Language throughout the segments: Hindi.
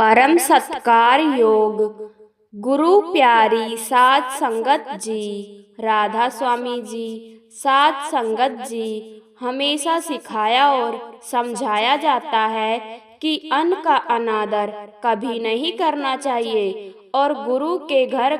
परम सत्कार योग गुरु प्यारी साध संगत जी, राधा स्वामी जी, साध संगत जी हमेशा सिखाया और समझाया जाता है कि अन्न का अनादर कभी नहीं करना चाहिए और गुरु के घर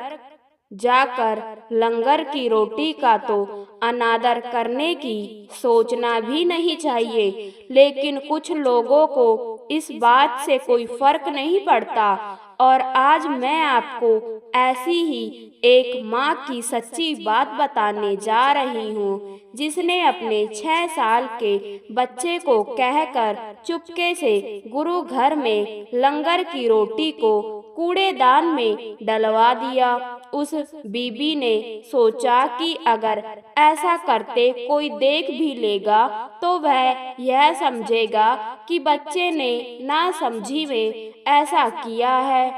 जाकर लंगर की रोटी का तो अनादर करने की सोचना भी नहीं चाहिए। लेकिन कुछ लोगों को इस बात से कोई फर्क नहीं पड़ता और आज मैं आपको ऐसी ही एक माँ की सच्ची बात बताने जा रही हूँ, जिसने अपने 6 साल के बच्चे को कहकर चुपके से गुरु घर में लंगर की रोटी को कूड़ेदान में डलवा दिया। उस बीबी ने सोचा कि अगर ऐसा करते कोई देख भी लेगा तो वह यह समझेगा कि बच्चे ने नासमझी में ऐसा किया है।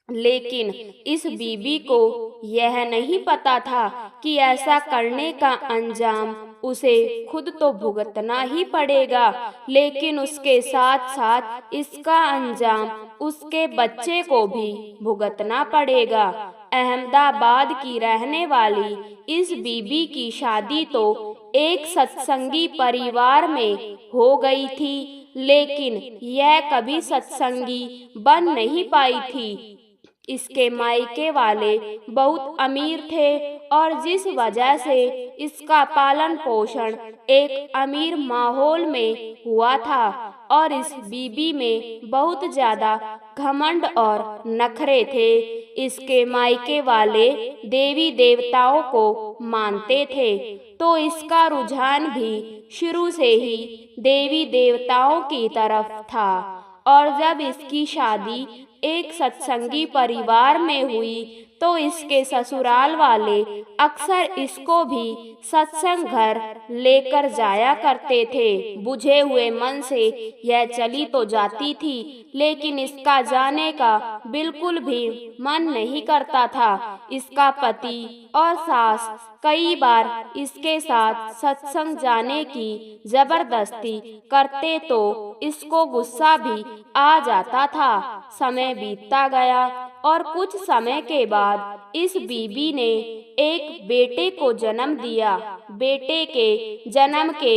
लेकिन इस बीबी को यह नहीं पता था कि ऐसा करने का अंजाम उसे खुद तो भुगतना ही पड़ेगा, लेकिन उसके साथ साथ इसका अंजाम उसके बच्चे को भी भुगतना पड़ेगा। अहमदाबाद की रहने वाली इस बीबी की शादी तो एक सत्संगी परिवार में हो गई थी, लेकिन यह कभी सत्संगी बन नहीं पाई थी। इसके मायके वाले बहुत अमीर थे और जिस वजह से इसका पालन पोषण एक अमीर माहौल में हुआ था और इस बीबी में बहुत ज्यादा घमंड और नखरे थे। इसके मायके वाले देवी देवताओं को मानते थे, तो इसका रुझान भी शुरू से ही देवी देवताओं की तरफ था। और जब इसकी शादी एक सत्संगी परिवार में हुई तो इसके ससुराल वाले अक्सर इसको भी सत्संग घर लेकर जाया करते थे। बुझे हुए मन से यह चली तो जाती थी, लेकिन इसका जाने का बिल्कुल भी मन नहीं करता था। इसका पति और सास कई बार इसके साथ सत्संग जाने की जबरदस्ती करते तो इसको गुस्सा भी आ जाता था। समय बीतता गया और कुछ समय के बाद इस बीबी ने एक बेटे को जन्म दिया। बेटे के जन्म के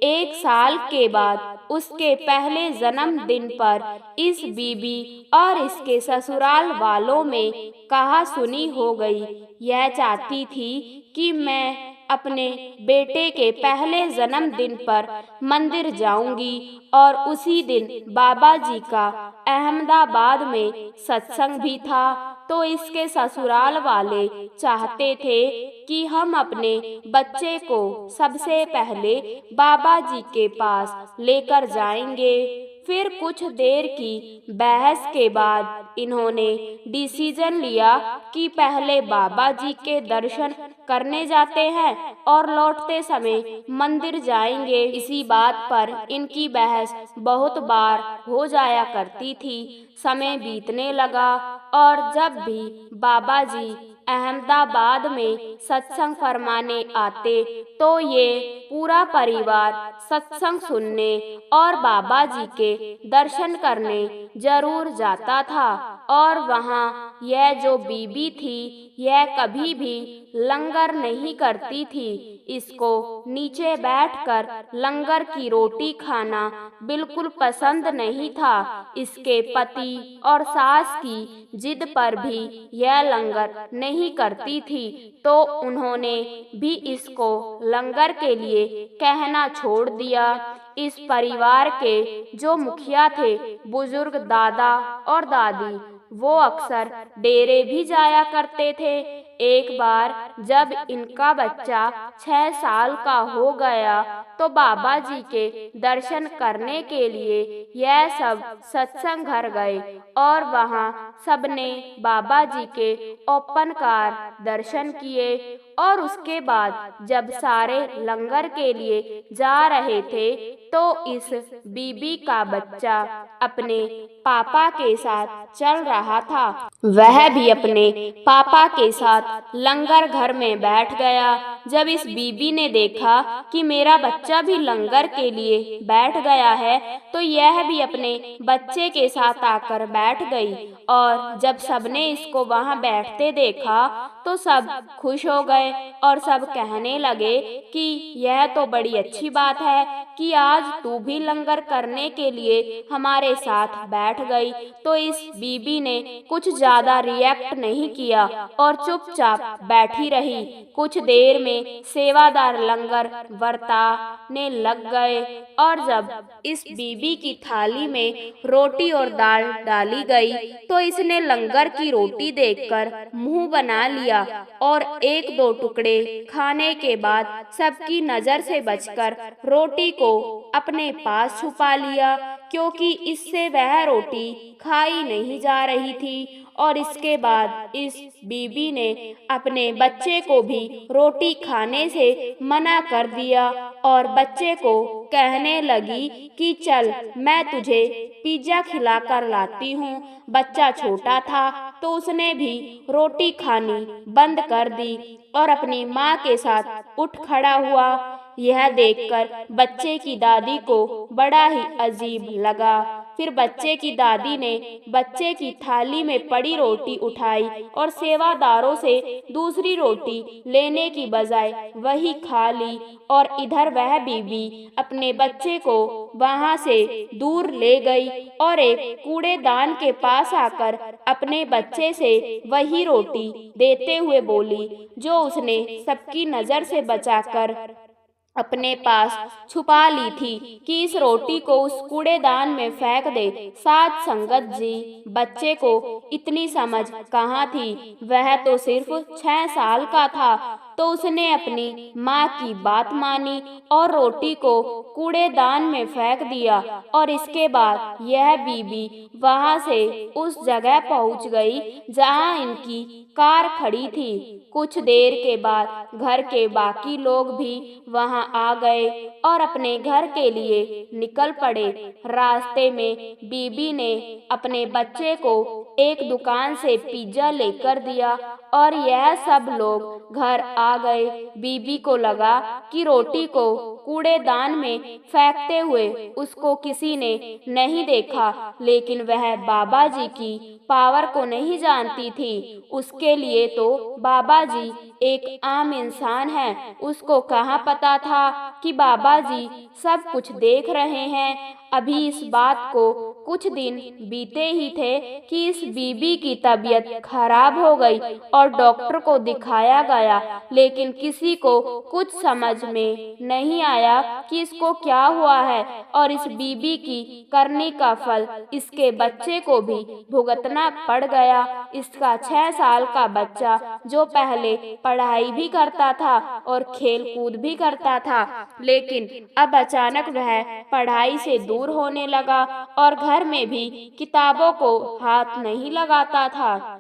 1 साल के बाद उसके पहले जन्मदिन पर इस बीबी और इसके ससुराल वालों में कहा सुनी हो गई। यह चाहती थी कि मैं अपने बेटे के पहले जन्मदिन पर मंदिर जाऊंगी और उसी दिन बाबा जी का अहमदाबाद में सत्संग भी था। तो इसके ससुराल वाले चाहते थे कि हम अपने बच्चे को सबसे पहले बाबा जी के पास लेकर जाएंगे। फिर कुछ देर की बहस के बाद इन्होंने डिसीजन लिया कि पहले बाबा जी के दर्शन करने जाते हैं और लौटते समय मंदिर जाएंगे। इसी बात पर इनकी बहस बहुत बार हो जाया करती थी। समय बीतने लगा और जब भी बाबा जी अहमदाबाद में सत्संग फरमाने आते तो ये पूरा परिवार सत्संग सुनने और बाबा जी के दर्शन करने जरूर जाता था। और वहाँ यह जो बीबी थी यह कभी भी लंगर नहीं करती थी। इसको नीचे बैठकर लंगर की रोटी खाना बिल्कुल पसंद नहीं था। इसके पति और सास की जिद पर भी यह लंगर नहीं करती थी, तो उन्होंने भी इसको लंगर के लिए कहना छोड़ दिया। इस परिवार के जो मुखिया थे, बुजुर्ग दादा और दादी, वो अक्सर डेरे भी जाया करते थे। एक बार जब इनका बच्चा 6 साल का हो गया तो बाबा जी के दर्शन करने के लिए यह सब सत्संग घर गए और वहाँ सबने बाबा जी के ओपनकार दर्शन किए। और उसके बाद जब सारे लंगर के लिए जा रहे थे तो इस बीबी का बच्चा अपने पापा के साथ चल रहा था। वह भी अपने पापा के साथ लंगर घर में बैठ गया। जब इस बीबी ने देखा कि मेरा बच्चा भी लंगर के लिए बैठ गया है, तो यह भी अपने बच्चे के साथ आकर बैठ गई। और जब सबने इसको वहां बैठते देखा तो सब खुश हो गए और सब कहने लगे कि यह तो बड़ी अच्छी बात है कि आज तू भी लंगर करने के लिए हमारे साथ बैठ गई। तो इस बीबी ने कुछ ज्यादा रिएक्ट नहीं किया और चुपचाप बैठी रही। कुछ देर में सेवादार लंगर बरताने लग गए और जब इस बीबी की थाली में रोटी और दाल डाली गई तो इसने लंगर की रोटी देखकर मुंह बना लिया और एक दो टुकड़े खाने के बाद सबकी नजर से बचकर रोटी को अपने पास छुपा लिया, क्योंकि इससे वह रोटी खाई नहीं जा रही थी। और इसके बाद इस बीबी ने अपने बच्चे को भी रोटी खाने से मना कर दिया और बच्चे को कहने लगी कि चल मैं तुझे पिज्जा खिलाकर लाती हूँ। बच्चा छोटा था तो उसने भी रोटी खानी बंद कर दी और अपनी माँ के साथ उठ खड़ा हुआ। यह देखकर बच्चे की दादी को बड़ा ही अजीब लगा। फिर बच्चे की दादी ने बच्चे की थाली में पड़ी रोटी उठाई और सेवादारों से दूसरी रोटी लेने की बजाय वही खा ली। और इधर वह बीबी अपने बच्चे को वहां से दूर ले गई और एक कूड़ेदान के पास आकर अपने बच्चे से वही रोटी देते हुए बोली, जो उसने सबकी नजर से बचाकर अपने पास छुपा ली थी, कि इस रोटी को उस कूड़ेदान में फेंक दे। साध संगत जी, बच्चे को इतनी समझ कहाँ थी, वह तो सिर्फ 6 साल का था। तो उसने अपनी माँ की बात मानी और रोटी को कूड़ेदान में फेंक दिया। और इसके बाद यह बीबी वहां से उस जगह पहुंच गई जहां इनकी कार खड़ी थी। कुछ देर के बाद घर के बाकी लोग भी वहां आ गए और अपने घर के लिए निकल पड़े। रास्ते में बीबी ने अपने बच्चे को एक दुकान से पिज्जा लेकर दिया और यह सब लोग घर आ गए। बीबी को लगा कि रोटी को कूड़ेदान में फेंकते हुए उसको किसी ने नहीं देखा, लेकिन वह बाबा जी की पावर को नहीं जानती थी। उसके लिए तो बाबा जी एक आम इंसान है। उसको कहाँ पता था कि बाबा जी सब कुछ देख रहे हैं। अभी इस बात को कुछ दिन बीते ही थे कि इस बीबी की तबीयत खराब हो गई और डॉक्टर को दिखाया गया, लेकिन किसी को कुछ समझ में नहीं आया कि इसको क्या हुआ है। और इस बीबी की करनी का फल इसके बच्चे को भी भुगतना पड़ गया। इसका 6 साल का बच्चा, जो पहले पढ़ाई भी करता था और खेल कूद भी करता था, लेकिन अब अचानक वह पढ़ाई से दूर होने लगा और घर में भी किताबों को हाथ नहीं लगाता था।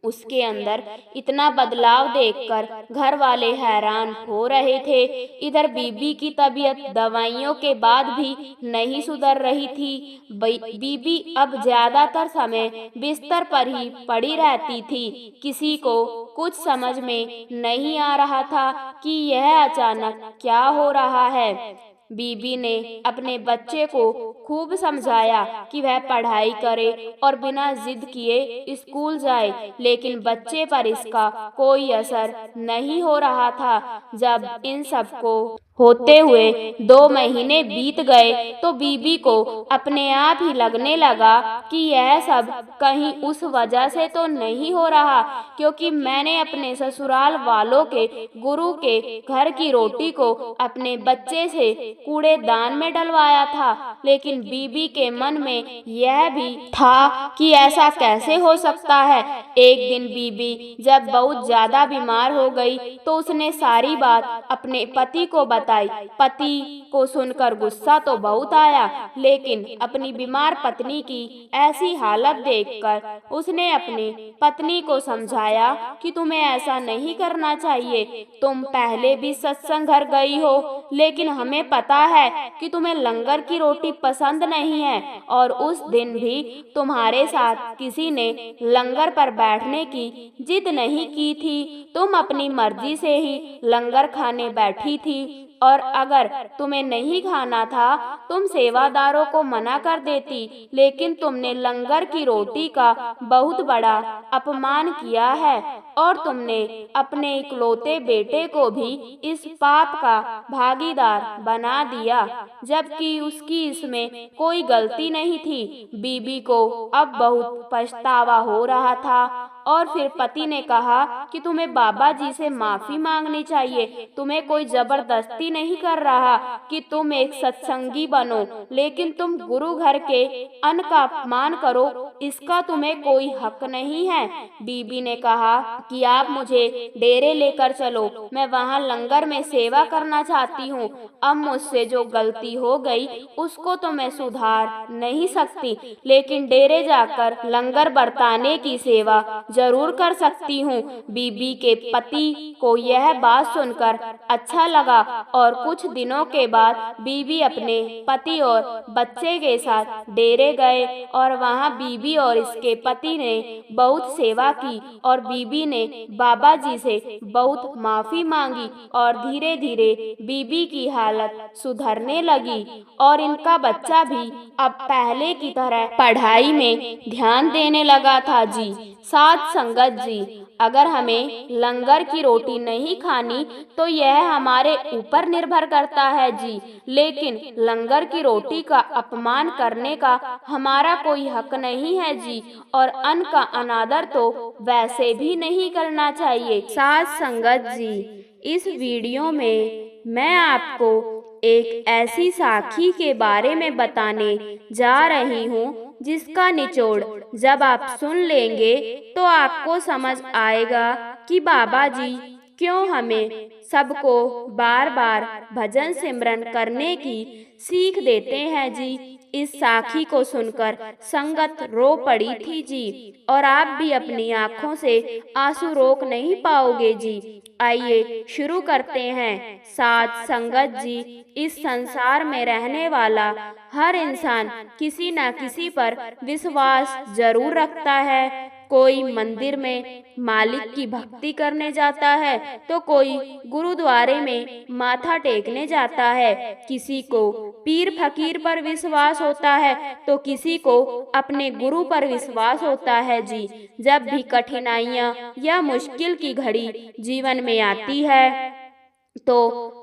उसके अंदर इतना बदलाव देखकर घर वाले हैरान हो रहे थे। इधर बीबी की तबीयत दवाइयों के बाद भी नहीं सुधर रही थी। बीबी अब ज्यादातर समय बिस्तर पर ही पड़ी रहती थी। किसी को कुछ समझ में नहीं आ रहा था कि यह अचानक क्या हो रहा है। बीबी ने अपने बच्चे को खूब समझाया कि वह पढ़ाई करे और बिना जिद किए स्कूल जाए, लेकिन बच्चे पर इसका कोई असर नहीं हो रहा था। जब इन सबको होते हुए 2 महीने बीत गए तो बीबी को अपने आप ही लगने लगा कि यह सब कहीं उस वजह से तो नहीं हो रहा, क्योंकि मैंने अपने ससुराल वालों के गुरु के घर की रोटी को अपने बच्चे से कूड़ेदान में डलवाया था। लेकिन बीबी के मन में यह भी था कि ऐसा कैसे हो सकता है। एक दिन बीबी जब बहुत ज्यादा बीमार हो गई तो उसने सारी बात अपने पति को बताई। पति को सुनकर गुस्सा तो बहुत आया, लेकिन अपनी बीमार पत्नी की ऐसी हालत देखकर उसने अपनी पत्नी को समझाया कि तुम्हें ऐसा नहीं करना चाहिए। तुम पहले भी सत्संग घर गई हो, लेकिन हमें पता पता है कि तुम्हें लंगर की रोटी पसंद नहीं है और उस दिन भी तुम्हारे साथ किसी ने लंगर पर बैठने की जिद नहीं की थी। तुम अपनी मर्जी से ही लंगर खाने बैठी थी और अगर तुम्हें नहीं खाना था तुम सेवादारों को मना कर देती, लेकिन तुमने लंगर की रोटी का बहुत बड़ा अपमान किया है और तुमने अपने इकलौते बेटे को भी इस पाप का भागीदार बना दिया, जबकि उसकी इसमें कोई गलती नहीं थी। बीबी को अब बहुत पछतावा हो रहा था और फिर पति ने कहा कि तुम्हें बाबा जी से माफी मांगनी चाहिए। तुम्हें कोई जबरदस्ती नहीं कर रहा कि तुम एक सत्संगी बनो, लेकिन तुम गुरु घर के अन्न का अपमान करो, इसका तुम्हें कोई हक नहीं है। बीबी ने कहा कि आप मुझे डेरे लेकर चलो, मैं वहाँ लंगर में सेवा करना चाहती हूँ। अब मुझसे जो गलती हो गई उसको तो मैं सुधार नहीं सकती, लेकिन डेरे जाकर लंगर बरताने की सेवा जरूर कर सकती हूँ। बीबी के पति को यह बात सुनकर अच्छा लगा और कुछ दिनों के बाद बीबी अपने पति और बच्चे के साथ डेरे गए और वहाँ बीबी और इसके पति ने बहुत सेवा की और बीबी ने बाबा जी से बहुत माफी मांगी और धीरे धीरे बीबी की हालत सुधरने लगी और इनका बच्चा भी अब पहले की तरह पढ़ाई में ध्यान देने लगा था जी। साथ संगत जी, अगर हमें लंगर की रोटी नहीं खानी तो यह हमारे ऊपर निर्भर करता है जी, लेकिन लंगर की रोटी का अपमान करने का हमारा कोई हक नहीं है जी, और अन्न का अनादर तो वैसे भी नहीं करना चाहिए। साथ संगत जी, इस वीडियो में मैं आपको एक ऐसी साखी के बारे में बताने जा रही हूँ जिसका निचोड़ जब आप सुन लेंगे तो आपको समझ आएगा कि बाबा जी क्यों हमें सबको बार बार भजन सिमरन करने की सीख देते हैं जी। इस साखी को सुनकर संगत रो पड़ी थी जी, और आप भी अपनी आंखों से आंसू रोक नहीं पाओगे जी। आइए शुरू करते हैं। साथ संगत जी, इस संसार में रहने वाला हर इंसान किसी न किसी पर विश्वास जरूर रखता है। कोई मंदिर में मालिक की भक्ति करने जाता है तो कोई गुरुद्वारे में माथा टेकने जाता है। किसी को पीर फकीर पर विश्वास होता है तो किसी को अपने गुरु पर विश्वास होता है जी। जब भी कठिनाइयाँ या मुश्किल की घड़ी जीवन में आती है तो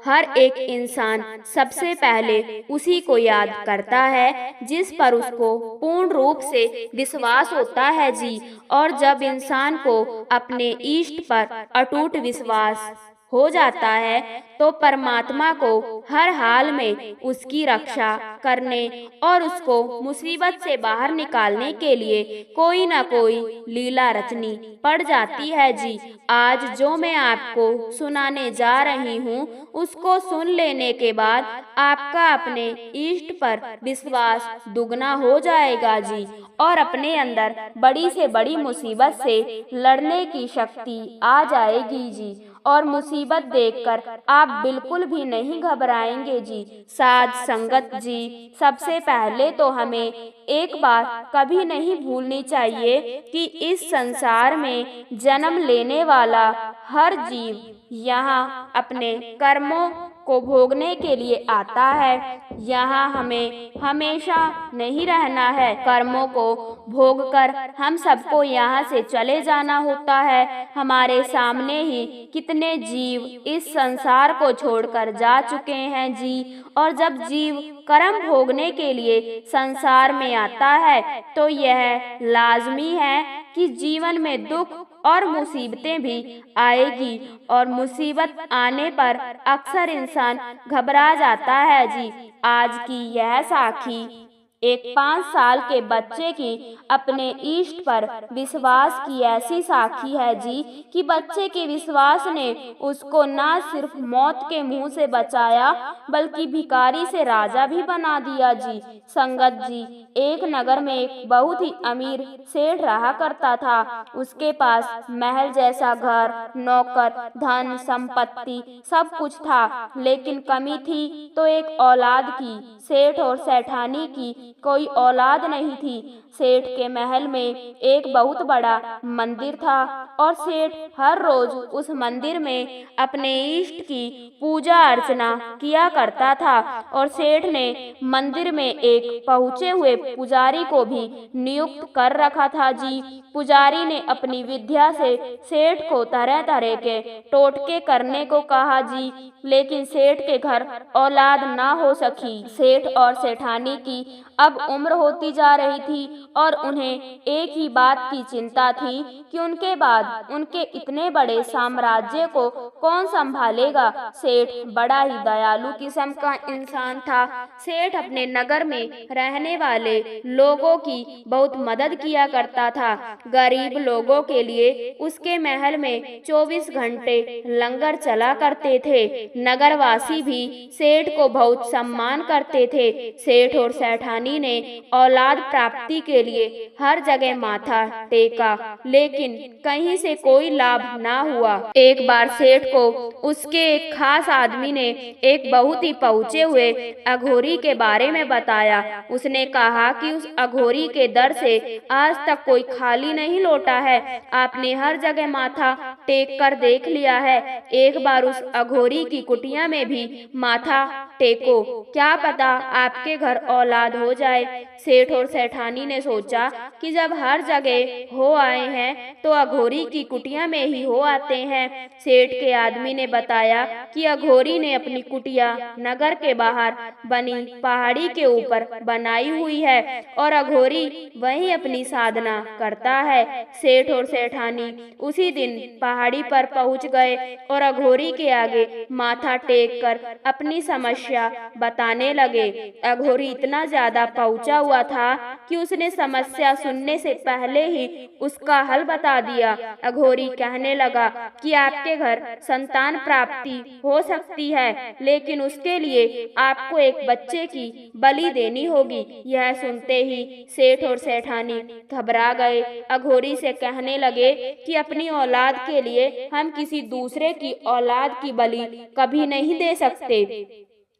हर एक इंसान सबसे पहले उसी को याद करता है जिस पर उसको पूर्ण रूप से विश्वास होता है जी। और जब इंसान को अपने इष्ट पर अटूट विश्वास हो जाता है तो परमात्मा को हर हाल में उसकी रक्षा करने और उसको मुसीबत से बाहर निकालने के लिए कोई ना कोई लीला रचनी पड़ जाती है जी। आज जो मैं आपको सुनाने जा रही हूँ उसको सुन लेने के बाद आपका अपने इष्ट पर विश्वास दुगना हो जाएगा जी, और अपने अंदर बड़ी से बड़ी मुसीबत से लड़ने की शक्ति आ जाएगी जी, और मुसीबत देखकर आप बिल्कुल भी नहीं घबराएंगे जी। साध संगत जी, सबसे पहले तो हमें एक बात कभी नहीं भूलनी चाहिए कि इस संसार में जन्म लेने वाला हर जीव यहाँ अपने कर्मों को भोगने के लिए आता है। यहाँ हमें हमेशा नहीं रहना है। कर्मों को भोगकर हम सबको यहाँ से चले जाना होता है। हमारे सामने ही कितने जीव इस संसार को छोड़कर जा चुके हैं जी, और जब जीव कर्म भोगने के लिए संसार में आता है तो यह लाजमी है कि जीवन में दुख और मुसीबतें भी आएगी, और मुसीबत आने पर अक्सर इंसान घबरा जाता है जी। आज की यह साखी एक 5 साल के बच्चे की अपने इष्ट पर विश्वास की ऐसी साखी है जी कि बच्चे के विश्वास ने उसको न सिर्फ मौत के मुंह से बचाया बल्कि भिखारी से राजा भी बना दिया जी। संगत जी, एक नगर में एक बहुत ही अमीर सेठ रहा करता था। उसके पास महल जैसा घर, नौकर, धन संपत्ति सब कुछ था, लेकिन कमी थी तो एक औलाद की। सेठ और सेठानी की कोई औलाद नहीं थी। सेठ के महल में एक बहुत बड़ा मंदिर था और सेठ हर रोज उस मंदिर में अपने इष्ट की पूजा अर्चना किया करता था। और सेठ ने मंदिर में एक पहुँचे हुए पुजारी को भी नियुक्त कर रखा था जी। पुजारी ने अपनी विद्या से सेठ को तरह तरह के टोटके करने को कहा जी, लेकिन सेठ के घर औलाद ना हो सकी। सेठ और सेठानी की अब उम्र होती जा रही थी और उन्हें एक ही बात की चिंता थी कि उनके बाद उनके इतने बड़े साम्राज्य को कौन संभालेगा। सेठ बड़ा ही दयालु किस्म का इंसान था। सेठ अपने नगर में रहने वाले लोगों की बहुत मदद किया करता था। गरीब लोगों के लिए उसके महल में 24 घंटे लंगर चला करते थे। नगरवासी भी सेठ को बहुत सम्मान करते थे। सेठ और सेठानी ने औलाद प्राप्ति के लिए हर जगह माथा टेका, लेकिन कहीं से कोई लाभ ना हुआ। एक बार सेठ को उसके एक खास आदमी ने एक बहुत ही पहुँचे हुए अघोरी के बारे में बताया। उसने कहा कि उस अघोरी के दर से आज तक कोई खाली नहीं लौटा है। आपने हर जगह माथा टेक कर देख लिया है, एक बार उस अघोरी की कुटिया में भी माथा टेको, क्या पता आपके घर औलाद हो जाए। सेठ और सेठानी ने सोचा कि जब हर जगह हो आए हैं तो अघोरी की कुटिया में ही हो आते हैं। सेठ के आदमी ने बताया कि अघोरी ने अपनी कुटिया नगर के बाहर बनी पहाड़ी के ऊपर बनाई हुई है और अघोरी वहीं अपनी साधना करता है। सेठ और सेठानी उसी दिन पहाड़ी पर पहुंच गए और अघोरी के आगे माथा टेक कर अपनी समस्या बताने लगे। अघोरी इतना ज्यादा पहुंचा हुआ था कि उसने समस्या सुनने से पहले ही उसका हल बता दिया। अघोरी कहने लगा कि आपके घर संतान प्राप्ति हो सकती है, लेकिन उसके लिए आपको एक बच्चे की बलि देनी होगी। यह सुनते ही सेठ और सेठानी घबरा गए। अघोरी से कहने लगे कि अपनी औलाद के लिए हम किसी दूसरे की औलाद की बलि कभी नहीं दे सकते।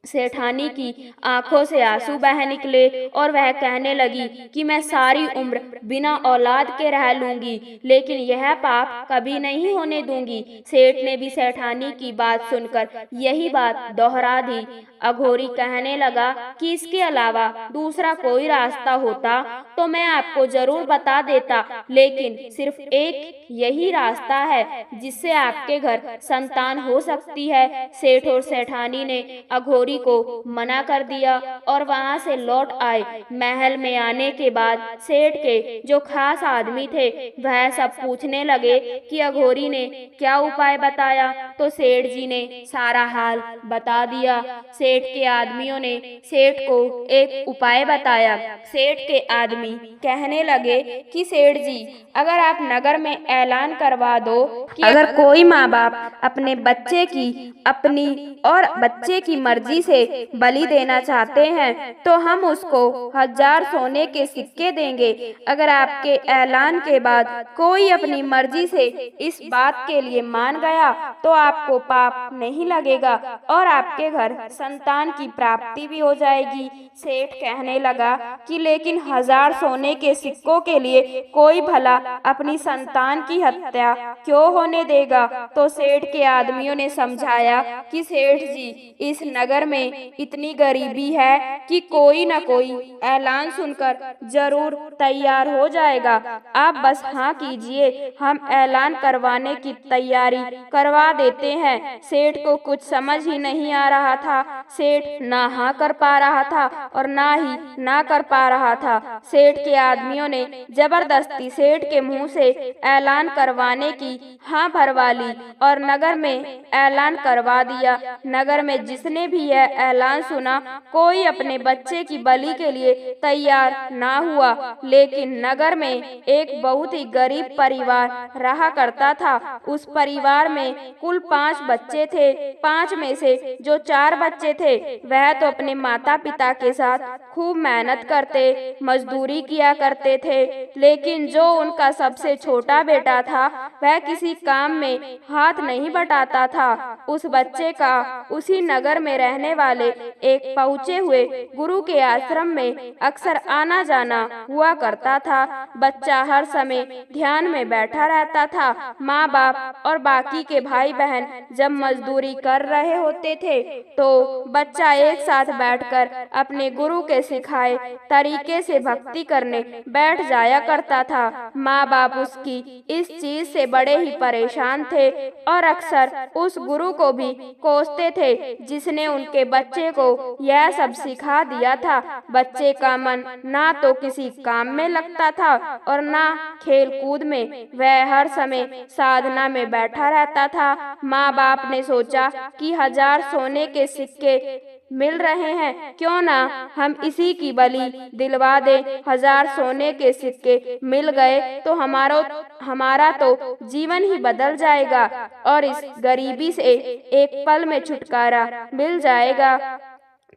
सेठानी की आंखों से आंसू बह निकले और वह कहने लगी कि मैं सारी उम्र बिना औलाद के रह लूंगी, लेकिन यह पाप कभी नहीं होने दूंगी। सेठ ने भी सेठानी की बात सुनकर यही बात दोहरा दी। अघोरी कहने लगा कि इसके अलावा दूसरा कोई रास्ता होता तो मैं आपको जरूर बता देता, लेकिन सिर्फ एक यही रास्ता है जिससे आपके घर संतान हो सकती है। सेठ और सेठानी ने अघोरी को मना कर दिया और वहां से लौट आए। महल में आने के बाद सेठ के जो खास आदमी थे वह सब पूछने लगे कि अघोरी ने क्या उपाय बताया, तो सेठ जी ने सारा हाल बता दिया। सेठ के आदमियों ने सेठ को एक उपाय बताया। सेठ के आदमी कहने लगे कि सेठ जी, अगर आप नगर में ऐलान करवा दो कि अगर कोई माँ बाप अपने बच्चे की अपनी और बच्चे की मर्जी से बलि देना चाहते हैं तो हम उसको 1000 सोने के सिक्के देंगे। अगर आपके ऐलान के बाद कोई अपनी मर्जी से इस बात के लिए मान गया तो आपको पाप नहीं लगेगा और आपके घर संतान की प्राप्ति भी हो जाएगी। सेठ कहने लगा कि लेकिन 1000 सोने के सिक्कों के लिए कोई भला अपनी संतान की हत्या क्यों होने देगा। तो सेठ के आदमियों ने समझाया कि सेठ जी, इस नगर में इतनी गरीबी है कि कोई न कोई ऐलान सुनकर जरूर तैयार हो जाएगा। आप बस हाँ कीजिए, हम ऐलान करवाने की तैयारी करवा देते हैं। सेठ को कुछ समझ ही नहीं आ रहा था। सेठ ना हाँ कर पा रहा था और ना ही ना कर पा रहा था। सेठ के आदमियों ने जबरदस्ती सेठ के मुंह से ऐलान करवाने की हाँ भरवा ली और नगर में ऐलान करवा दिया। नगर में जिसने भी यह ऐलान सुना, कोई अपने बच्चे की बलि के लिए तैयार ना हुआ। लेकिन नगर में एक बहुत ही गरीब परिवार रहा करता था। उस परिवार में कुल 5 बच्चे थे। 5 में से जो 4 बच्चे थे वह तो अपने माता पिता के साथ खूब मेहनत करते, मजदूरी किया करते थे, लेकिन जो उनका सबसे छोटा बेटा था वह किसी काम में हाथ नहीं बटाता था। उस बच्चे का उसी नगर में रहने वाले एक पहुँचे हुए गुरु के आश्रम में अक्सर आना जाना हुआ करता था। बच्चा हर समय ध्यान में बैठा रहता था। माँ बाप और बाकी के भाई बहन जब मजदूरी कर रहे होते थे तो बच्चा एक साथ बैठकर अपने गुरु के सिखाए तरीके से भक्ति करने बैठ जाया करता था। माँ बाप उसकी इस चीज से बड़े ही परेशान थे और अक्सर उस गुरु को भी कोसते थे जिसने उनके बच्चे को यह सब सिखा दिया था। बच्चे का मन ना तो किसी काम में लगता था और ना खेल कूद में। वह हर समय साधना में बैठा रहता था। माँ बाप ने सोचा कि 1000 सोने के सिक्के मिल रहे हैं, क्यों ना हम इसी की बलि दिलवा दें। 1000 सोने के सिक्के मिल गए तो हमारा तो जीवन ही बदल जाएगा और इस गरीबी से एक पल में छुटकारा मिल जाएगा।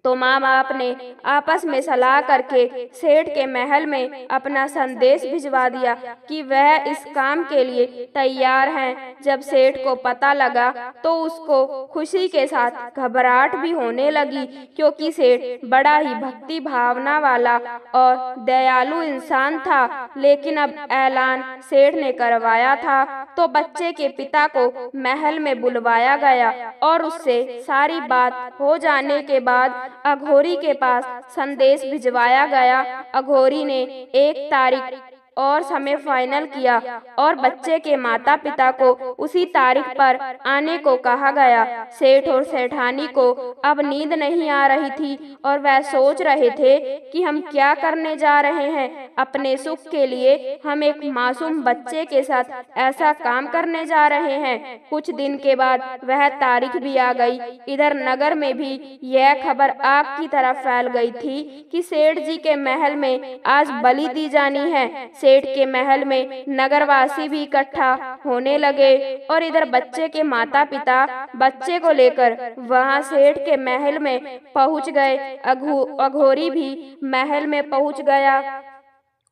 तो माँ बाप ने आपस में सलाह करके सेठ के महल में अपना संदेश भिजवा दिया कि वह इस काम के लिए तैयार हैं। जब सेठ को पता लगा तो उसको खुशी के साथ घबराहट भी होने लगी, क्योंकि सेठ बड़ा ही भक्ति भावना वाला और दयालु इंसान था। लेकिन अब ऐलान सेठ ने करवाया था तो बच्चे के पिता को महल में बुलवाया गया और उससे सारी बात हो जाने के बाद अघोरी के पास संदेश भिजवाया गया। अघोरी ने एक तारीख और समय फाइनल किया और बच्चे के माता पिता को उसी तारीख पर आने को कहा गया। सेठ और सेठानी को अब नींद नहीं आ रही थी और वह सोच रहे थे कि हम क्या करने जा रहे हैं। अपने सुख के लिए हम एक मासूम बच्चे के साथ ऐसा काम करने जा रहे हैं। कुछ दिन के बाद वह तारीख भी आ गई। इधर नगर में भी यह खबर आग की तरह फैल गई थी कि सेठ जी के महल में आज बलि दी जानी है। सेठ के महल में नगरवासी भी इकट्ठा होने लगे और इधर बच्चे के माता पिता बच्चे को लेकर वहां सेठ के महल में पहुंच गए। अघोरी भी महल में पहुंच गया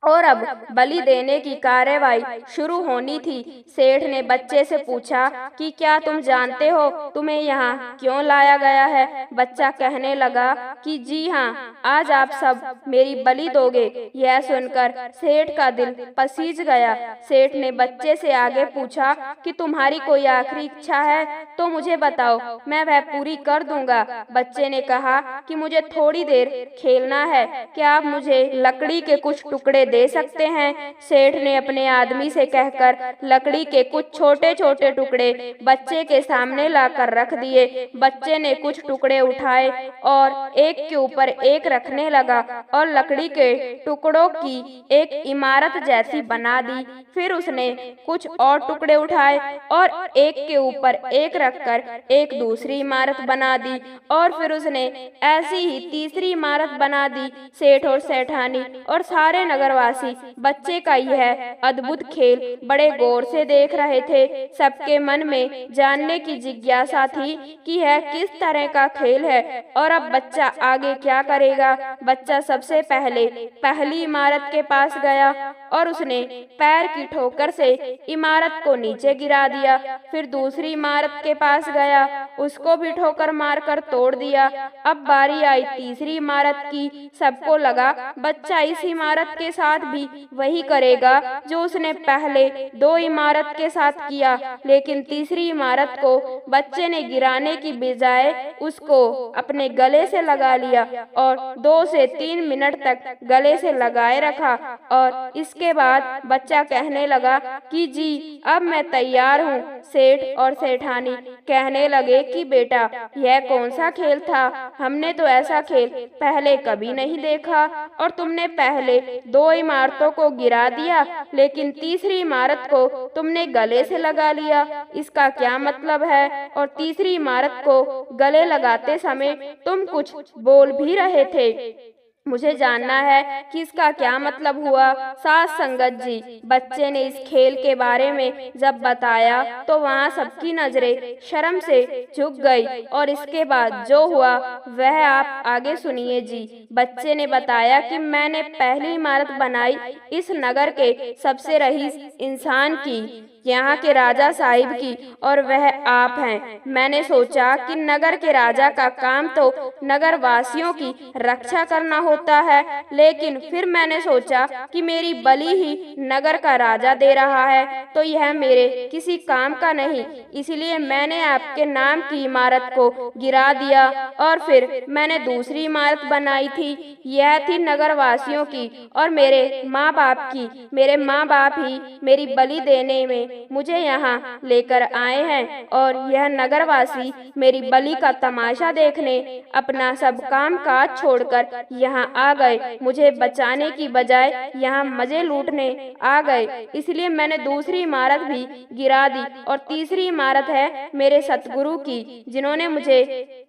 और अब बलि देने की कार्यवाही शुरू होनी थी। सेठ ने बच्चे से पूछा कि क्या तुम जानते हो तुम्हें यहाँ क्यों लाया गया है। बच्चा कहने लगा कि जी हाँ, आज आप सब मेरी बलि दोगे। यह सुनकर सेठ का दिल पसीज गया। सेठ ने बच्चे से आगे पूछा कि तुम्हारी कोई आखिरी इच्छा है तो मुझे बताओ, मैं वह पूरी कर दूंगा। बच्चे ने कहा कि मुझे थोड़ी देर खेलना है, क्या आप मुझे लकड़ी के कुछ टुकड़े दे सकते हैं। सेठ ने अपने आदमी से कहकर लकड़ी के कुछ छोटे छोटे टुकड़े बच्चे के सामने लाकर रख दिए। बच्चे ने कुछ टुकड़े उठाए और एक के ऊपर एक रखने लगा और लकड़ी के टुकड़ों की एक इमारत जैसी बना दी। फिर उसने कुछ और टुकड़े उठाए और एक के ऊपर एक रखकर एक दूसरी इमारत बना दी और फिर उसने ऐसी ही तीसरी इमारत बना दी। सेठ और सेठानी और सारे नगरवासी बच्चे का यह अद्भुत खेल बड़े गौर से देख रहे थे। सबके मन में जानने की जिज्ञासा थी कि यह किस तरह का खेल है और अब बच्चा आगे क्या करेगा। बच्चा सबसे पहले पहली इमारत के पास गया और उसने पैर की ठोकर से इमारत को नीचे गिरा दिया। फिर दूसरी इमारत के पास गया, उसको भी ठोकर मारकर तोड़ दिया। अब बारी आई तीसरी इमारत की। सबको लगा बच्चा इस इमारत के साथ भी वही करेगा जो उसने पहले 2 इमारत के साथ किया, लेकिन तीसरी इमारत को बच्चे ने गिराने की बजाय उसको अपने गले से लगा लिया और 2 से 3 मिनट तक गले से लगाए रखा और इसके बाद बच्चा कहने लगा कि जी अब मैं तैयार हूँ। सेठ और सेठानी कहने लगे कि बेटा यह कौन सा खेल था, हमने तो ऐसा खेल पहले कभी नहीं देखा और तुमने पहले 2 इमारतों को गिरा दिया, लेकिन तीसरी इमारत को तुमने गले से लगा लिया। इसका क्या मतलब है? और तीसरी इमारत को गले लगाते समय तुम कुछ बोल भी रहे थे। मुझे जानना है कि इसका क्या मतलब हुआ। साथ संगत जी, बच्चे ने इस खेल के बारे में जब बताया तो वहाँ सबकी नजरें शर्म से झुक गई। और इसके बाद जो हुआ वह आप आगे सुनिए जी। बच्चे ने बताया कि मैंने पहली इमारत बनाई इस नगर के सबसे रईस इंसान की, यहाँ के राजा साहिब की, और वह आप हैं। मैंने सोचा कि नगर के राजा का काम तो नगर वासियों की रक्षा करना होता है, लेकिन फिर मैंने सोचा कि मेरी बलि ही नगर का राजा दे रहा है, तो यह मेरे किसी काम का नहीं। इसलिए मैंने आपके नाम की इमारत को गिरा दिया और फिर मैंने दूसरी इमारत बनाई थी। यह थी नगर वासियों की और मेरे माँ बाप की। मेरे माँ बाप ही मेरी बलि देने में मुझे यहाँ लेकर आए हैं, और यह नगरवासी मेरी बलि का तमाशा देखने अपना सब काम काज छोड़कर यहाँ आ गए। मुझे बचाने की बजाय यहाँ मजे लूटने आ गए। इसलिए मैंने दूसरी इमारत भी गिरा दी, और तीसरी इमारत है मेरे सतगुरु की, जिन्होंने मुझे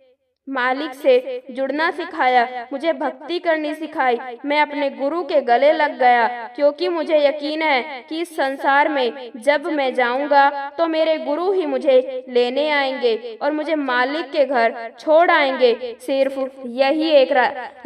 मालिक से जुड़ना सिखाया, मुझे भक्ति करनी सिखाई। मैं अपने गुरु के गले लग गया, क्योंकि मुझे यकीन है कि इस संसार में जब मैं जाऊंगा तो मेरे गुरु ही मुझे लेने आएंगे और मुझे मालिक के घर छोड़ आएंगे। सिर्फ यही एक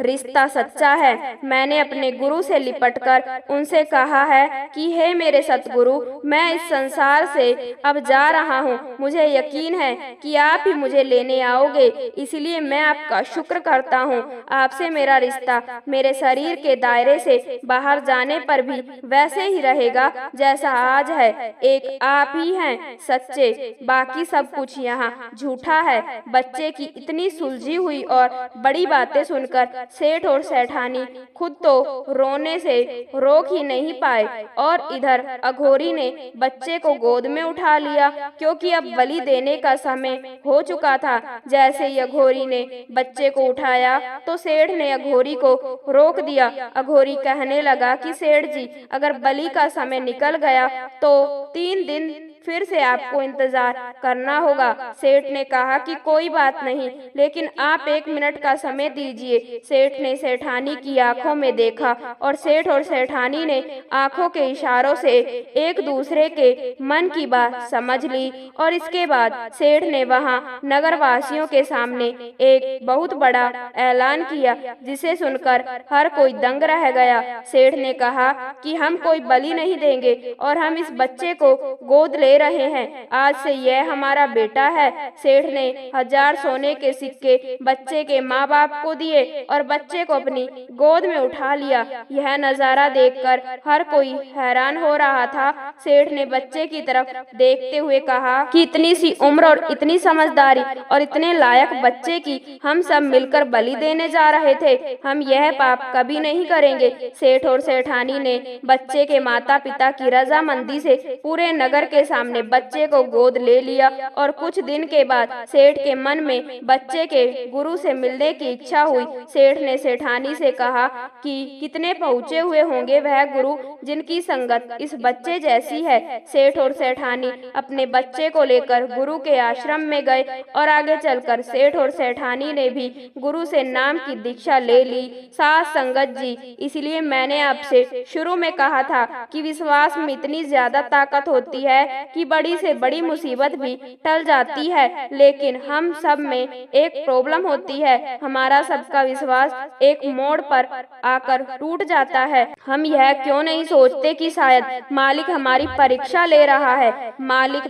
रिश्ता सच्चा है। मैंने अपने गुरु से लिपटकर उनसे कहा है कि हे मेरे सतगुरु, मैं इस संसार से अब जा रहा हूँ। मुझे यकीन है कि आप ही मुझे लेने आओगे, इसलिए मैं आपका शुक्र करता हूँ। आपसे मेरा रिश्ता मेरे शरीर के दायरे से बाहर जाने पर भी वैसे ही रहेगा जैसा आज है। एक आप ही हैं सच्चे, बाकी सब कुछ यहाँ झूठा है। बच्चे की इतनी सुलझी हुई और बड़ी बातें सुनकर सेठ और सेठानी खुद तो रोने से रोक ही नहीं पाए, और इधर अघोरी ने बच्चे को गोद में उठा लिया, क्योंकि अब बलि देने का समय हो चुका था। जैसे ही अघोरी ने बच्चे को उठाया तो सेठ ने अघोरी को रोक दिया। अघोरी कहने लगा कि सेठ जी, अगर बलि का समय निकल गया तो 3 दिन फिर से आपको इंतजार करना होगा। सेठ ने कहा कि कोई बात नहीं, लेकिन आप 1 मिनट का समय दीजिए। सेठ ने सेठानी की आंखों में देखा और सेठ और सेठानी ने आंखों के इशारों से एक दूसरे के मन की बात समझ ली, और इसके बाद सेठ ने वहां नगरवासियों के सामने एक बहुत बड़ा ऐलान किया, जिसे सुनकर हर कोई दंग रह गया। सेठ ने कहा कि हम कोई बलि नहीं देंगे और हम इस बच्चे को गोद ले रहे हैं। आज से यह हमारा बेटा है। सेठ ने 1000 सोने के सिक्के बच्चे के माँ बाप को दिए और बच्चे को अपनी गोद में उठा लिया। यह नजारा देखकर हर कोई हैरान हो रहा था। सेठ ने बच्चे की तरफ देखते हुए कहा कि इतनी सी उम्र और इतनी समझदारी और इतने लायक बच्चे की हम सब मिलकर बलि देने जा रहे थे। हम यह पाप कभी नहीं करेंगे। सेठ और सेठानी ने बच्चे के माता पिता की रजामंदी से पूरे नगर के सामने बच्चे को गोद ले लिया, और कुछ दिन के बाद सेठ के मन में बच्चे के गुरु से मिलने की इच्छा हुई। सेठ ने सेठानी से कहा कि कितने पहुँचे हुए होंगे वह गुरु जिनकी संगत इस बच्चे जैसी है। सेठ और सेठानी अपने बच्चे को लेकर गुरु के आश्रम में गए, और आगे चलकर सेठ और सेठानी ने भी गुरु से नाम की दीक्षा ले ली। साथ संगत जी, इसलिए मैंने आपसे शुरू में कहा था कि विश्वास में इतनी ज्यादा ताकत होती है कि बड़ी से बड़ी मुसीबत भी टल जाती है। लेकिन हम सब में एक प्रॉब्लम होती है, हमारा सबका विश्वास एक मोड़ पर आकर टूट जाता है। हम यह क्यों नहीं सोचते कि शायद मालिक हमारी परीक्षा ले रहा है। मालिक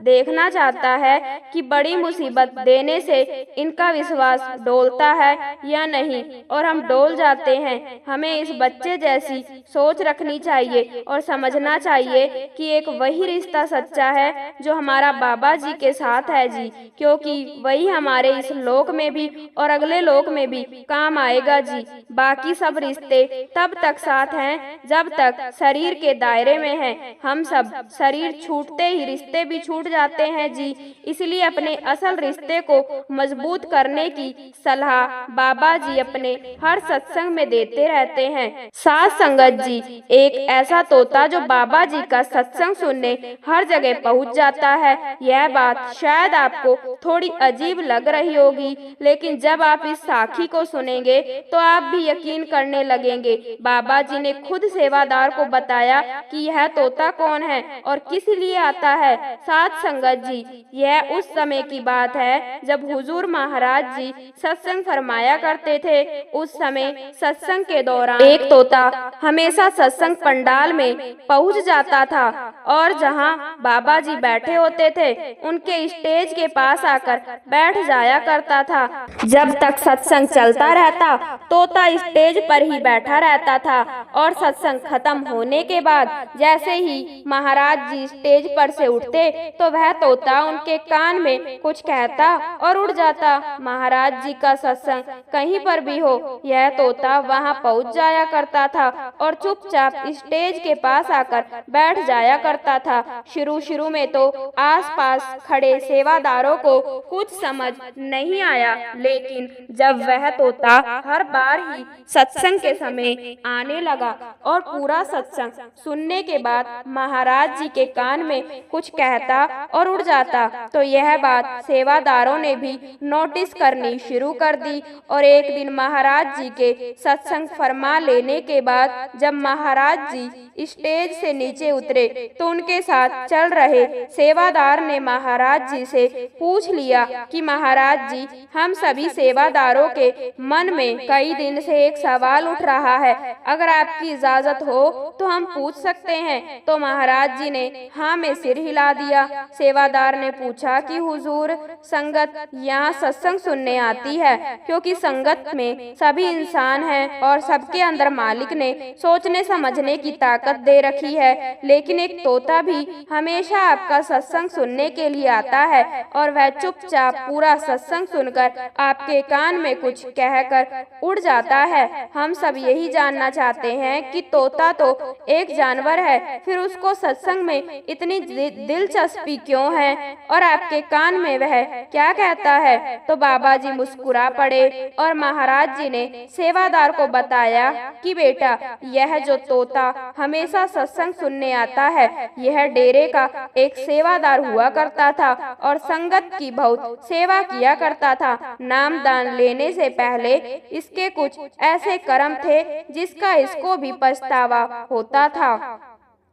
देखना चाहता है कि बड़ी मुसीबत देने से इनका विश्वास डोलता है या नहीं, और हम डोल जाते हैं। हमें इस बच्चे जैसी सोच रखनी चाहिए और समझना चाहिए कि एक वही रिश्ता सच्चा है जो हमारा बाबा जी के साथ है जी, क्योंकि वही हमारे इस लोक में भी और अगले लोक में भी काम आएगा जी। बाकी सब रिश्ते तब तक साथ हैं जब तक शरीर के दायरे में हैं। हम सब शरीर छूटते ही रिश्ते भी छूट जाते हैं जी, इसलिए अपने असल रिश्ते को मजबूत करने की सलाह बाबा जी अपने हर सत्संग में देते रहते हैं। साध संगत जी, एक ऐसा तोता जो बाबा जी का सत्संग सुनने हर जगह पहुंच जाता है। यह बात शायद आपको थोड़ी अजीब लग रही होगी, लेकिन जब आप इस साखी को सुनेंगे तो आप भी यकीन करने लगेंगे। बाबा जी ने खुद सेवादार को बताया कि यह तोता कौन है और किस लिए आता है। साध संगत जी, यह उस समय की बात है जब हुजूर महाराज जी सत्संग फरमाया करते थे। उस समय सत्संग के दौरान एक तोता हमेशा सत्संग पंडाल में पहुंच जाता था और जहां बाबा जी बैठे होते थे उनके स्टेज के पास आकर बैठ जाया करता था। जब तक सत्संग चलता रहता तोता स्टेज पर ही बैठा रहता था और सत्संग खत्म होने के बाद जैसे ही महाराज जी स्टेज पर से उठते तो वह तोता उनके कान में कुछ कहता और उड़ जाता। महाराज जी का सत्संग कहीं पर भी हो, यह तोता वहां पहुंच जाया करता था और चुपचाप स्टेज के पास आकर बैठ जाया करता था। शुरू में तो आसपास खड़े सेवादारों को कुछ समझ नहीं आया, लेकिन जब वह तोता हर बार ही सत्संग के समय आने लगा और पूरा सत्संग सुनने के बाद महाराज जी के कान में कुछ कहता और उड़ जाता, तो यह बात सेवादारों ने भी नोटिस करनी शुरू कर दी। और एक दिन महाराज जी के सत्संग फरमा लेने के बाद जब महाराज जी स्टेज से नीचे उतरे तो उनके साथ चल रहे सेवादार ने महाराज जी से पूछ लिया कि महाराज जी, हम सभी सेवादारों के मन में कई दिन से एक सवाल उठ रहा है, अगर आपकी इजाजत हो तो हम पूछ सकते हैं। तो महाराज जी ने हाँ में सिर हिला दिया। सेवादार ने पूछा कि हुजूर, संगत यहाँ सत्संग सुनने आती है क्योंकि संगत में सभी इंसान हैं और सबके अंदर मालिक ने सोचने समझने की ताकत दे रखी है, लेकिन एक तोता भी हमेशा आपका सत्संग सुनने के लिए आता है और वह चुपचाप पूरा सत्संग सुनकर आपके कान में कुछ कहकर उड़ जाता है। हम सब यही जानना चाहते हैं कि तोता तो एक जानवर है, फिर उसको सत्संग में इतनी दिलचस्पी क्यों है और आपके कान में वह क्या कहता है। तो बाबा जी मुस्कुरा पड़े और महाराज जी ने सेवादार को बताया कि बेटा, यह जो तोता हमेशा सत्संग सुनने आता है, यह डेरे का एक सेवादार हुआ करता था और संगत की बहुत सेवा किया करता था। नाम दान लेने से पहले इसके कुछ ऐसे कर्म थे जिसका इसको भी पछतावा होता था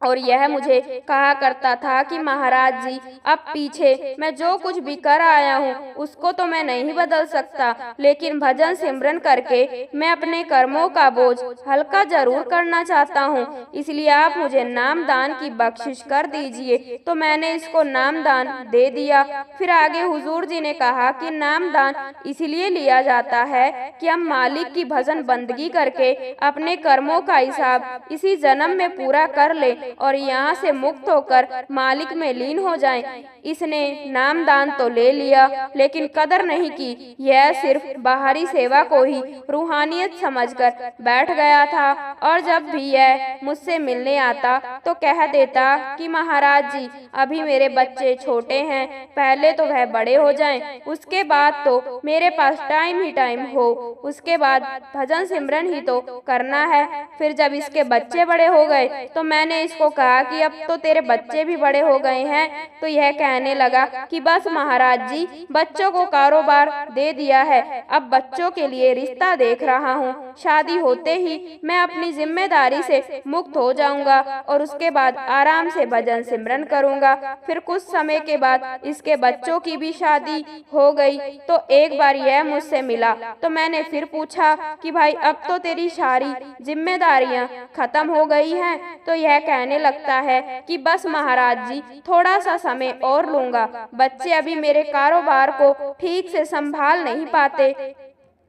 और यह मुझे कहा करता था कि महाराज जी, अब पीछे मैं जो कुछ भी कर आया हूँ उसको तो मैं नहीं बदल सकता, लेकिन भजन सिमरन करके मैं अपने कर्मों का बोझ हल्का जरूर करना चाहता हूँ, इसलिए आप मुझे नाम दान की बख्शिश कर दीजिए। तो मैंने इसको नाम दान दे दिया। फिर आगे हुजूर जी ने कहा कि नाम दान इसलिए लिया जाता है कि हम मालिक की भजन बंदगी करके अपने कर्मों का हिसाब इसी जन्म में पूरा कर ले और यहाँ से मुक्त होकर मालिक में लीन हो जाएं। इसने नाम दान तो ले लिया लेकिन कदर नहीं की, यह सिर्फ बाहरी सेवा को ही रूहानियत समझकर बैठ गया था और जब भी यह मुझसे मिलने आता तो कह देता कि महाराज जी, अभी मेरे बच्चे छोटे हैं, पहले तो वह बड़े हो जाएं, उसके बाद तो मेरे पास टाइम ही टाइम हो, उसके बाद भजन सिमरन ही तो करना है। फिर जब इसके बच्चे बड़े हो गए तो मैंने इसको कहा कि अब तो तेरे बच्चे भी बड़े हो गए हैं, तो यह कहने लगा कि बस महाराज जी, बच्चों को कारोबार दे दिया है, अब बच्चों के लिए रिश्ता देख रहा हूँ, शादी होते ही मैं अपनी जिम्मेदारी से मुक्त हो जाऊंगा और उसके बाद आराम से भजन सिमरन करूंगा। फिर कुछ समय के बाद इसके बच्चों की भी शादी हो गई। तो एक बार यह मुझसे मिला तो मैंने फिर पूछा कि भाई, अब तो तेरी सारी जिम्मेदारियां खत्म हो गई हैं। तो यह कहने लगता है कि बस महाराज जी, थोड़ा सा समय और लूंगा, बच्चे अभी मेरे कारोबार को ठीक से संभाल नहीं पाते,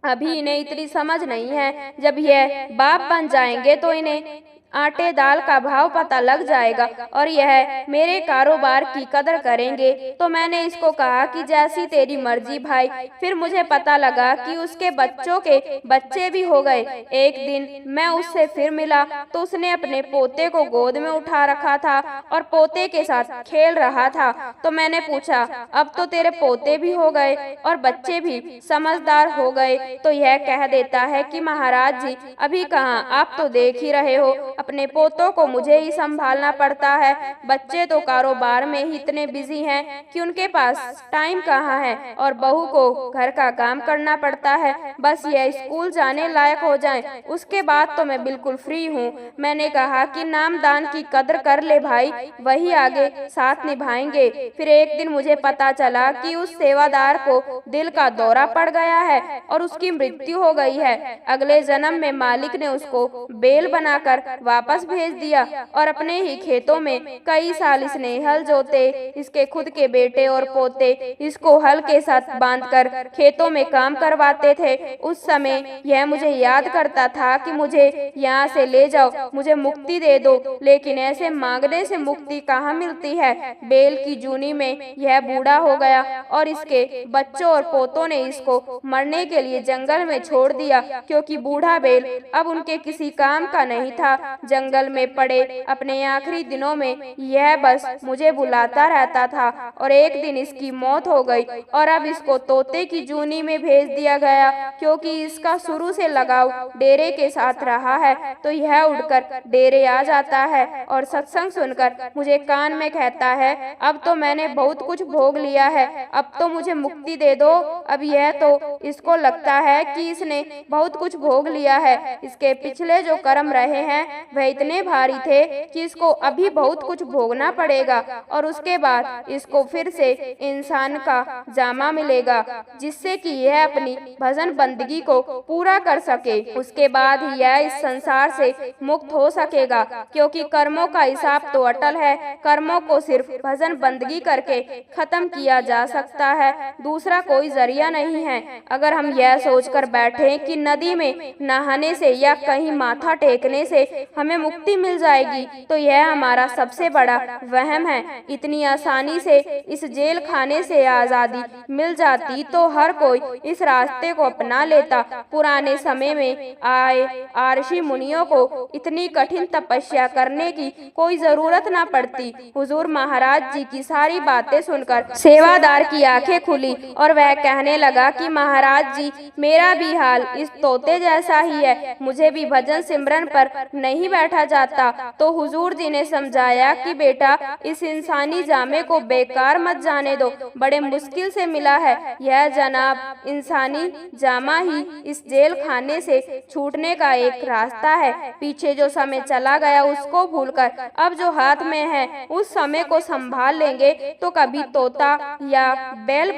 अभी इन्हें इतनी समझ नहीं है, जब यह बाप बन जाएंगे तो इन्हें आटे दाल का भाव पता लग जाएगा और यह मेरे कारोबार की कदर करेंगे। तो मैंने इसको कहा कि जैसी तेरी मर्जी भाई। फिर मुझे पता लगा कि उसके बच्चों के बच्चे भी हो गए। एक दिन मैं उससे फिर मिला तो उसने अपने पोते को गोद में उठा रखा था और पोते के साथ खेल रहा था। तो मैंने पूछा, अब तो तेरे पोते भी हो गए और बच्चे भी समझदार हो गए, तो यह कह देता है कि महाराज जी अभी कहाँ, आप तो देख ही रहे हो अपने पोतों को मुझे ही संभालना पड़ता है। बच्चे तो कारोबार में ही इतने बिजी हैं कि उनके पास टाइम कहाँ है और बहू को घर का काम करना पड़ता है। बस यह स्कूल जाने लायक हो जाए उसके बाद तो मैं बिल्कुल फ्री हूँ। मैंने कहा कि नाम दान की कदर कर ले भाई, वही आगे साथ निभाएंगे। फिर एक दिन मुझे पता चला कि उस सेवादार को दिल का दौरा पड़ गया है और उसकी मृत्यु हो गई है। अगले जन्म में मालिक ने उसको बेल बनाकर वापस भेज दिया और अपने ही खेतों में कई साल इसने हल जोते। इसके खुद के बेटे और पोते इसको हल के साथ बांधकर खेतों में काम करवाते थे। उस समय यह मुझे याद करता था कि मुझे यहाँ से ले जाओ, मुझे मुक्ति दे दो, लेकिन ऐसे मांगने से मुक्ति कहाँ मिलती है। बेल की जूनी में यह बूढ़ा हो गया और इसके बच्चों और पोतों ने इसको मरने के लिए जंगल में छोड़ दिया, क्योंकि बूढ़ा बेल अब उनके किसी काम का नहीं था। जंगल में पड़े अपने आखिरी दिनों में यह बस मुझे बुलाता रहता था और एक दिन इसकी मौत हो गई और अब इसको तोते की जूनी में भेज दिया गया, क्योंकि इसका शुरू से लगाव डेरे के साथ रहा है। तो यह उड़कर डेरे आ जाता है और सत्संग सुनकर मुझे कान में कहता है, अब तो मैंने बहुत कुछ भोग लिया है, अब तो मुझे मुक्ति दे दो। अब यह तो इसको लगता है कि इसने बहुत कुछ भोग लिया है, इसके पिछले जो कर्म रहे हैं वह इतने भारी थे कि इसको अभी बहुत कुछ भोगना पड़ेगा और उसके बाद इसको फिर से इंसान का जामा मिलेगा, जिससे कि यह अपनी भजन बंदगी को पूरा कर सके। उसके बाद ही यह इस संसार से मुक्त हो सकेगा, क्योंकि कर्मों का हिसाब तो अटल है। कर्मों को सिर्फ भजन बंदगी करके खत्म किया जा सकता है, दूसरा कोई जरिया नहीं है। अगर हम यह सोचकर बैठे कि नदी में नहाने से या कहीं माथा टेकने से हमें मुक्ति मिल जाएगी, तो यह हमारा सबसे बड़ा वहम है। इतनी आसानी से इस जेल खाने से आजादी मिल जाती तो हर कोई इस रास्ते को अपना लेता। पुराने समय में आए आर्षि मुनियों को इतनी कठिन तपस्या करने की कोई जरूरत न पड़ती। हुजूर महाराज जी की सारी बातें सुनकर सेवादार की आंखें खुली और वह कहने लगा कि महाराज जी मेरा भी हाल इस तोते जैसा ही है, मुझे भी भजन सिमरन पर नहीं बैठा जाता। तो हुजूर जी ने समझाया कि बेटा इस इंसानी जामे को बेकार मत जाने दो, बड़े मुश्किल से मिला है यह जनाब इंसानी जामा ही इस जेल खाने से छूटने का एक रास्ता है। पीछे जो समय चला गया उसको भूलकर अब जो हाथ में है उस समय को संभाल लेंगे तो कभी तोता या बैल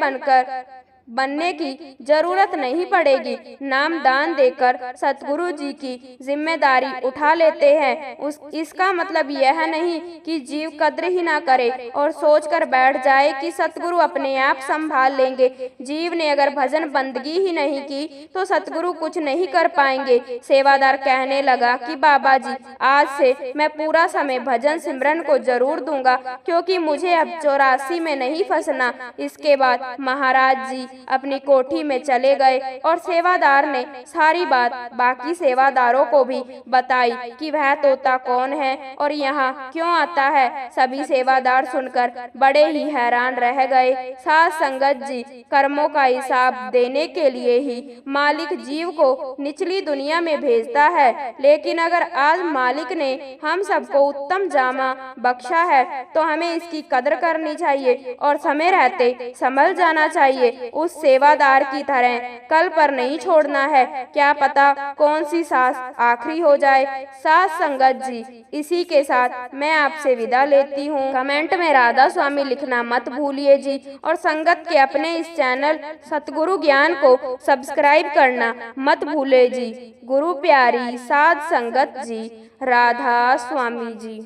बनने की जरूरत नहीं पड़ेगी। नाम दान देकर सतगुरु जी की जिम्मेदारी उठा लेते हैं। इसका मतलब यह नहीं कि जीव कद्र ही ना करे और सोचकर बैठ जाए कि सतगुरु अपने आप संभाल लेंगे। जीव ने अगर भजन बंदगी ही नहीं की तो सतगुरु कुछ नहीं कर पाएंगे। सेवादार कहने लगा कि बाबा जी आज से मैं पूरा समय भजन सिमरन को जरूर दूंगा, क्योंकि मुझे अब 84 में नहीं फंसना। इसके बाद महाराज जी अपनी कोठी में चले गए और सेवादार ने सारी बात बाकी सेवादारों को भी बताई कि वह तोता कौन है और यहाँ क्यों आता है। सभी सेवादार सुनकर बड़े ही हैरान रह गए। साध संगत जी कर्मों का हिसाब देने के लिए ही मालिक जीव को निचली दुनिया में भेजता है, लेकिन अगर आज मालिक ने हम सबको उत्तम जामा बख्शा है तो हमें इसकी कदर करनी चाहिए और समय रहते संभल जाना चाहिए। उस सेवादार की तरह कल पर नहीं छोड़ना है, क्या पता कौन सी सांस आखिरी हो जाए। साथ संगत जी इसी के साथ मैं आपसे विदा लेती हूँ। कमेंट में राधा स्वामी लिखना मत भूलिए जी और संगत के अपने इस चैनल सतगुरु ज्ञान को सब्सक्राइब करना मत भूले जी। गुरु प्यारी साध संगत जी, राधा स्वामी जी।